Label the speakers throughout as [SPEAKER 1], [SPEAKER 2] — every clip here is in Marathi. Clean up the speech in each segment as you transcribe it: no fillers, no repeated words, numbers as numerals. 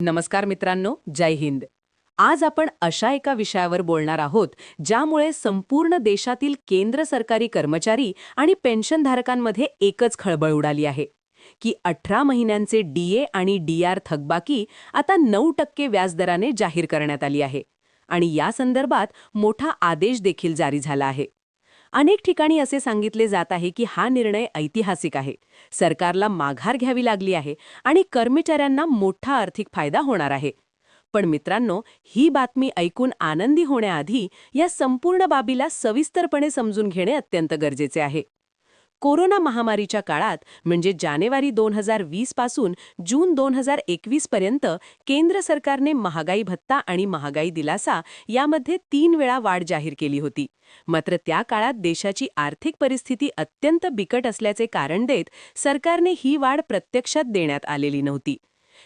[SPEAKER 1] नमस्कार मित्रांनो, जय हिंद. आज आपण अशा एका विषयावर बोलणार आहोत ज्यामुळे संपूर्ण देशातील केंद्र सरकारी कर्मचारी आणि पेन्शनधारकांमध्ये एकच खळबळ उडाली आहे की 18 महिन्यांचे डीए आणि डीआर थकबाकी आता 9% व्याजदराने जाहीर करण्यात आली आहे आणि या संदर्भात मोठा आदेश देखील जारी झाला आहे. अनेक ठिकाणी असे सांगितले जात आहे की हा निर्णय ऐतिहासिक आहे, सरकारला माघार घ्यावी लागली आहे आणि कर्मचाऱ्यांना मोठा आर्थिक फायदा होणार आहे. पण मित्रांनो, ही बातमी ऐकून आनंदी होण्याआधी या संपूर्ण बाबीला सविस्तरपणे समजून घेणे अत्यंत गरजेचे आहे. कोरोना महामारीच्या काळात म्हणजे जानेवारी 2020 पासून जून 2021 पर्यंत केंद्र सरकारने महागाई भत्ता आणि महागाई दिलासा यामध्ये 3 वेळा वाढ जाहीर केली होती. मात्र त्या काळात देशाची आर्थिक परिस्थिती अत्यंत बिकट असल्याचे कारण देत सरकारने ही वाढ प्रत्यक्षात देण्यात आलेली नव्हती.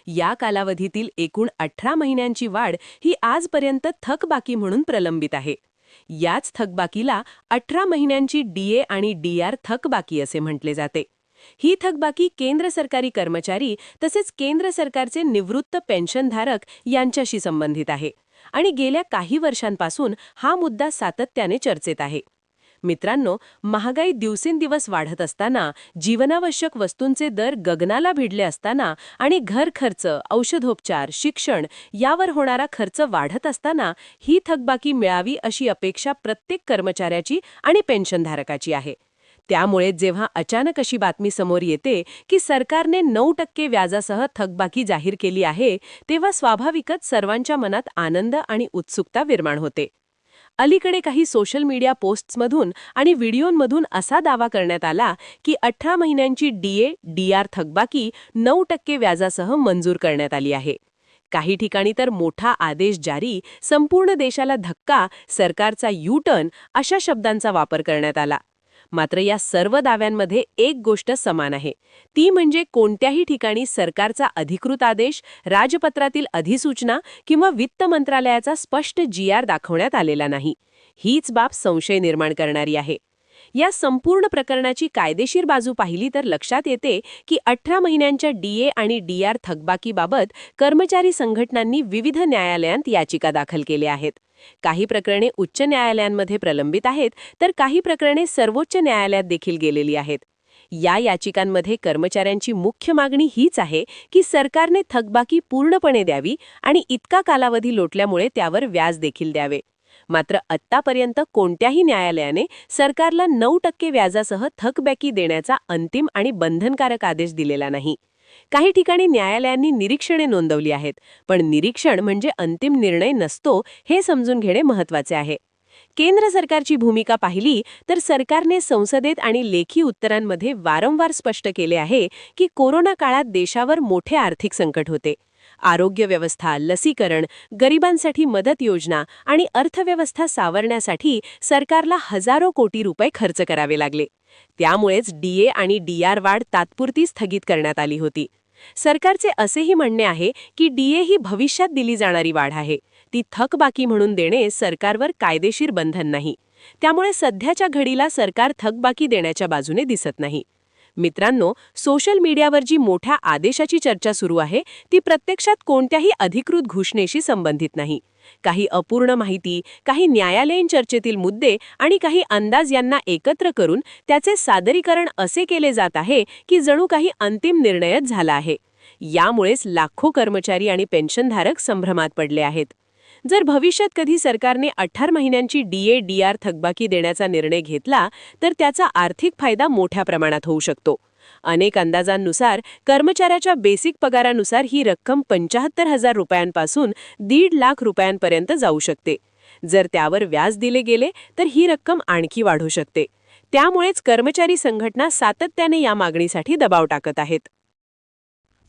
[SPEAKER 1] या कालावधीतील एकूण 18 महिन्यांची वाढ ही आजपर्यंत थकबाकी म्हणून प्रलंबित आहे. याच थकबाकीला 18 महिन्यांची डीए आणि डीआर थकबाकी असे म्हटले जाते. ही थकबाकी केंद्र सरकारी कर्मचारी तसेच केंद्र सरकारचे निवृत्त पेन्शनधारक यांच्याशी संबंधित आहे आणि गेल्या काही वर्षांपासून हा मुद्दा सातत्याने चर्चेत आहे. मित्रांनो, महागाई दिवसेंदिवस वाढत असताना, जीवनावश्यक वस्तूंचे दर गगनाला भिडले असताना आणि घर खर्च, औषधोपचार, शिक्षण यावर होणारा खर्च वाढत असताना ही थकबाकी मिळावी अशी अपेक्षा प्रत्येक कर्मचाऱ्याची आणि पेन्शनधारकाची आहे. त्यामुळे जेव्हा अचानक अशी बातमी समोर येते की सरकारने 9% व्याजासह थकबाकी जाहीर केली आहे, तेव्हा स्वाभाविकच सर्वांच्या मनात आनंद आणि उत्सुकता निर्माण होते. अलीकडे काही सोशल मीडिया पोस्ट्समधून आणि व्हिडिओंमधून असा दावा करण्यात आला की 18 महिन्यांची डीए डीआर थकबाकी 9% व्याजासह मंजूर करण्यात आली आहे. काही ठिकाणी तर मोठा आदेश जारी, संपूर्ण देशाला धक्का, सरकारचा यू-टर्न अशा शब्दांचा वापर करण्यात आला. मात्र या सर्व दाव्यांमध्ये एक गोष्ट समान आहे, ती म्हणजे कोणत्याही ठिकाणी सरकारचा अधिकृत आदेश, राजपत्रातील अधिसूचना किंवा वित्त मंत्रालयाचा स्पष्ट जीआर दाखवण्यात आलेला नाही. हीच बाब संशय निर्माण करणारी आहे. या संपूर्ण प्रकरणाची कायदेशीर बाजू पाहिली तर लक्षात येते की 18 महिन्यांच्या डीए आणि डीआर थकबाकीबाबत कर्मचारी संघटनांनी विविध न्यायालयांत याचिका दाखल केल्या आहेत. काही प्रकरणे उच्च न्यायालयांमध्ये प्रलंबित आहेत, तर काही प्रकरणे सर्वोच्च न्यायालयात देखील गेलेली आहेत. या याचिकांमध्ये कर्मचाऱ्यांची मुख्य मागणी हीच आहे की सरकारने थकबाकी पूर्णपणे द्यावी आणि इतका कालावधी लोटल्यामुळे त्यावर व्याज देखील द्यावे. मात्र आत्तापर्यंत कोणत्याही न्यायालयाने सरकारला 9% व्याजासह थकबाकी देण्याचा अंतिम आणि बंधनकारक आदेश दिलेला नाही. काही ठिकाणी न्यायालयांनी निरीक्षणे नोंदवली आहेत, पण निरीक्षण म्हणजे अंतिम निर्णय नसतो हे समजून घेणे महत्त्वाचे आहे. केंद्र सरकारची भूमिका पाहिली तर सरकारने संसदेत आणि लेखी उत्तरांमध्ये वारंवार स्पष्ट केले आहे की कोरोना काळात देशावर मोठे आर्थिक संकट होते. आरोग्य व्यवस्था, लसीकरण, गरिबांसाठी मदत योजना आणि अर्थव्यवस्था सावरण्यासाठी सरकारला हजारो कोटी रुपये खर्च करावे लागले. त्यामुळेच डीए आणि डीआर वाढ तात्पुरती स्थगित करण्यात आली होती. सरकारचे असेही म्हणणे आहे की डीए ही भविष्यात दिली जाणारी वाढ आहे, ती थकबाकी म्हणून देणे सरकारवर कायदेशीर बंधन नाही. त्यामुळे सध्याच्या घडीला सरकार थकबाकी देण्याच्या बाजूने दिसत नाही. मित्रांनो, सोशल मीडियावर जी मोठ्या आदेशाची चर्चा सुरू आहे ती प्रत्यक्षात कोणत्याही अधिकृत घोषणेशी संबंधित नाही. काही अपूर्ण माहिती, काही न्यायालयीन चर्चेतील मुद्दे आणि काही अंदाज यांना एकत्र करून त्याचे सादरीकरण असे केले जात आहे की जणू काही अंतिम निर्णयच झाला आहे. यामुळेच लाखो कर्मचारी आणि पेन्शनधारक संभ्रमात पडले आहेत. जर भविष्यात कधी सरकारने 18 महिन्यांची डीए डीआर थकबाकी देण्याचा निर्णय घेतला तर त्याचा आर्थिक फायदा मोठ्या प्रमाणात होऊ शकतो. अनेक अंदाजांनुसार कर्मचाऱ्याच्या बेसिक पगारानुसार ही रक्कम 75,000 रुपयांपासून 1.5 लाख रुपयांपर्यंत जाऊ शकते. जर त्यावर व्याज दिले गेले तर ही रक्कम आणखी वाढू शकते. त्यामुळेच कर्मचारी संघटना सातत्याने या मागणीसाठी दबाव टाकत आहेत.